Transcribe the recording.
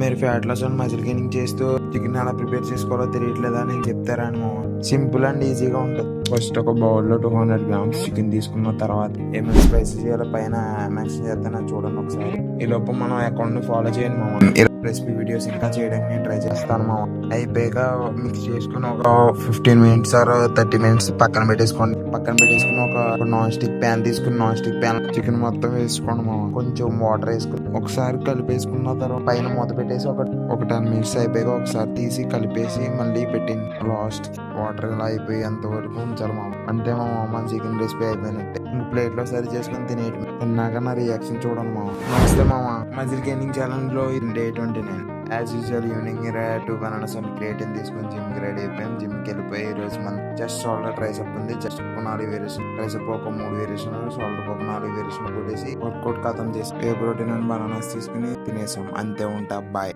మీరు fat loss and muscle gaining చేస్తూ chicken ఎలా ప్రిపేర్ చేసుకోవాలో తెలియట్లేదా నేను చెప్తారా అని సింపుల్ అండ్ ఈజీగా ఉంటుంది. ఫస్ట్ ఒక బౌల్లో 200 grams చికెన్ తీసుకున్న తర్వాత ఏమైనా స్పైసీ చేయాలో పైన మెన్షన్ చేస్తాను చూడండి ఒకసారి. ఈ లోపు మనం అకౌంట్ ని ఫాలో చేయండి మామ. రెసిపీ వీడియోస్ ఇంకా చేయడానికి నేను ట్రై చేస్తాను మామ. అయిపోయాక మిక్స్ చేసుకుని ఒక 15 minutes ఆర్ 30 minutes పక్కన పెట్టేసుకోండి. పక్కన పెట్టేసుకుని ఒక నాన్ స్టిక్ ప్యాన్ తీసుకుని నాన్ స్టిక్ ప్యాన్ చికెన్ మొత్తం వేసుకోండి మామ. కొంచెం వాటర్ వేసుకుని ఒకసారి కలిపేసుకున్న తర్వాత పైన మూత పెట్టేసి ఒక 10 minutes అయిపోయాక ఒకసారి తీసి కలిపేసి మళ్ళీ పెట్టింది. లాస్ట్ వాటర్ ఇలా అయిపోయి అంత వరకు ఉంచాలి మామ. అంటే మన చికెన్ రెసిపీ అయిపోయినట్టే. ఇంక ప్లేట్ లో సరి చేసుకుని తినేయటం. తిన్నాక నా రియాక్షన్ చూడండి మామ. నమస్తే మామ. మజిల్ గెయినింగ్ ఛాలెంజ్ లో day 29 as usual evening 2 bananas and creatine తీసుకుని జిమ్ కి రెడీ అయిపోయాం. జిమ్ కి వెళ్ళిపోయి ఈ రోజు మన చెస్ట్ షోల్డర్ ట్రైసెప్ ఉంది. చెస్ట్ 4 వేరియేషన్, ట్రైసెప్ ఒక 3 వేరియేషన్, షోల్డర్ ఒక 4 వేరియేషన్ కొట్టేసి వర్కౌట్ ఖతం చేసి ఏ ప్రోటీన్ అండ్ బనానాస్ తీసుకుని తినేసాం. అంతే ఉంటా. బాయ్.